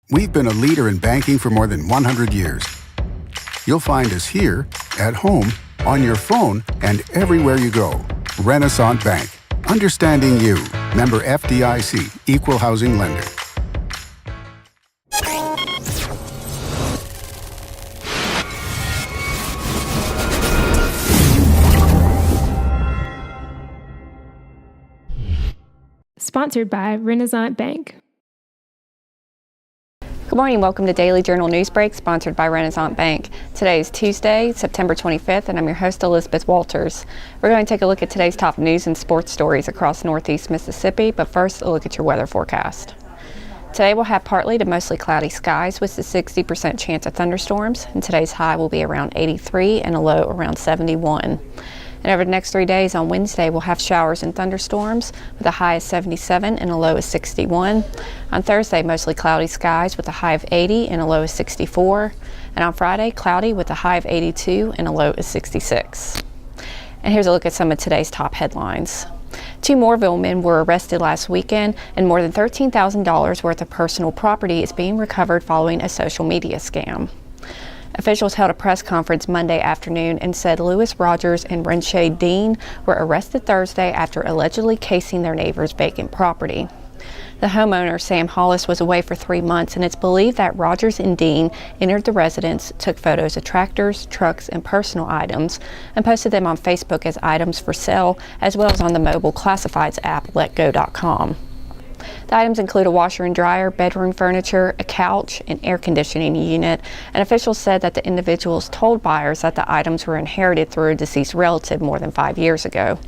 We've been a leader in banking for more than 100 years. You'll find us here, at home, on your phone, and everywhere you go. Renaissance Bank. Understanding you. Member FDIC. Equal housing lender. Sponsored by Renaissance Bank. Good morning. Welcome to Daily Journal Newsbreak, sponsored by Renaissance Bank. Today is Tuesday, September 25th, and I'm your host, Elizabeth Walters. We're going to take a look at today's top news and sports stories across Northeast Mississippi, but first, a look at your weather forecast. Today we'll have partly to mostly cloudy skies with a 60% chance of thunderstorms, and today's high will be around 83 and a low around 71. And over the next 3 days, on Wednesday, we'll have showers and thunderstorms with a high of 77 and a low of 61. On Thursday, mostly cloudy skies with a high of 80 and a low of 64. And on Friday, cloudy with a high of 82 and a low of 66. And here's a look at some of today's top headlines. 2 Mooreville men were arrested last weekend, and more than $13,000 worth of personal property is being recovered following a social media scam. Officials held a press conference Monday afternoon and said Lewis Rogers and Renshay Dean were arrested Thursday after allegedly casing their neighbor's vacant property. The homeowner, Sam Hollis, was away for 3 months, and it's believed that Rogers and Dean entered the residence, took photos of tractors, trucks, and personal items, and posted them on Facebook as items for sale, as well as on the mobile classifieds app letgo.com. The items include a washer and dryer, bedroom furniture, a couch, an air conditioning unit, and officials said that the individuals told buyers that the items were inherited through a deceased relative more than 5 years ago.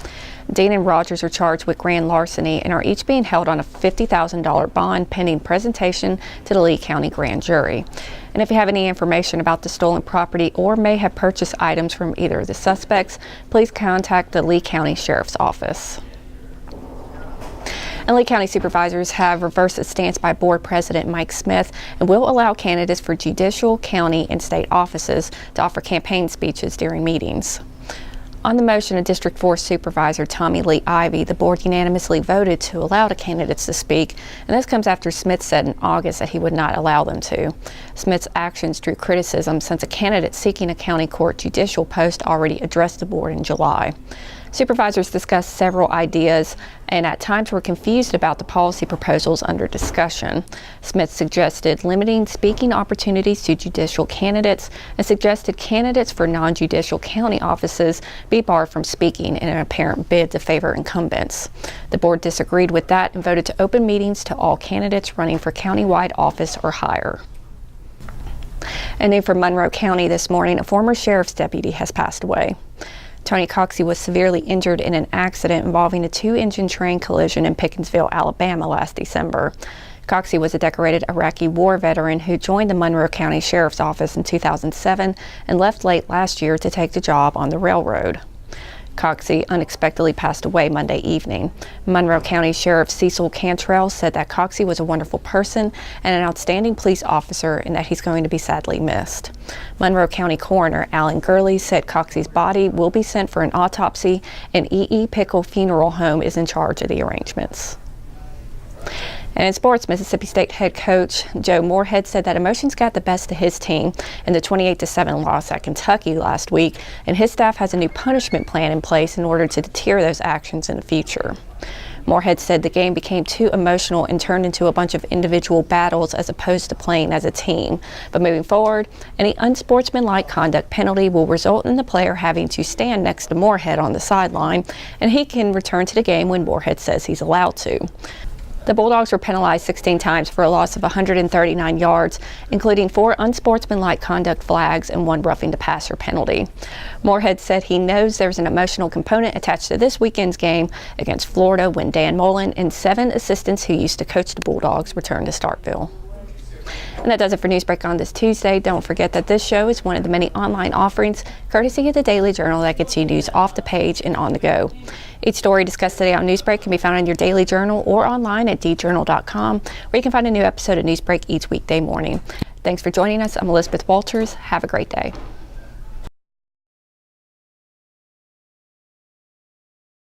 Dean and Rogers are charged with grand larceny and are each being held on a $50,000 bond pending presentation to the Lee County Grand Jury. And if you have any information about the stolen property or may have purchased items from either of the suspects, please contact the Lee County Sheriff's Office. And Lee County supervisors have reversed a stance by board president Mike Smith and will allow candidates for judicial, county, and state offices to offer campaign speeches during meetings. On the motion of District 4 Supervisor Tommy Lee Ivey, the board unanimously voted to allow the candidates to speak, and this comes after Smith said in August that he would not allow them to. Smith's actions drew criticism since a candidate seeking a county court judicial post already addressed the board in July. Supervisors discussed several ideas and at times were confused about the policy proposals under discussion. Smith suggested limiting speaking opportunities to judicial candidates and suggested candidates for non-judicial county offices be barred from speaking in an apparent bid to favor incumbents. The board disagreed with that and voted to open meetings to all candidates running for countywide office or higher. And then from Monroe County this morning, a former sheriff's deputy has passed away. Tony Coxey was severely injured in an accident involving a 2-engine train collision in Pickensville, Alabama last December. Coxey was a decorated Iraqi war veteran who joined the Monroe County Sheriff's Office in 2007 and left late last year to take the job on the railroad. Coxey unexpectedly passed away Monday evening. Monroe County Sheriff Cecil Cantrell said that Coxey was a wonderful person and an outstanding police officer and that he's going to be sadly missed. Monroe County Coroner Alan Gurley said Coxey's body will be sent for an autopsy and E.E. Pickle Funeral Home is in charge of the arrangements. And in sports, Mississippi State head coach Joe Moorhead said that emotions got the best of his team in the 28-7 loss at Kentucky last week, and his staff has a new punishment plan in place in order to deter those actions in the future. Moorhead said the game became too emotional and turned into a bunch of individual battles as opposed to playing as a team. But moving forward, any unsportsmanlike conduct penalty will result in the player having to stand next to Moorhead on the sideline, and he can return to the game when Moorhead says he's allowed to. The Bulldogs were penalized 16 times for a loss of 139 yards, including 4 unsportsmanlike conduct flags and 1 roughing the passer penalty. Moorhead said he knows there's an emotional component attached to this weekend's game against Florida when Dan Mullen and 7 assistants who used to coach the Bulldogs returned to Starkville. And that does it for Newsbreak on this Tuesday. Don't forget that this show is one of the many online offerings courtesy of the Daily Journal that gets you news off the page and on the go. Each story discussed today on Newsbreak can be found in your Daily Journal or online at djournal.com, where you can find a new episode of Newsbreak each weekday morning. Thanks for joining us. I'm Elizabeth Walters. Have a great day.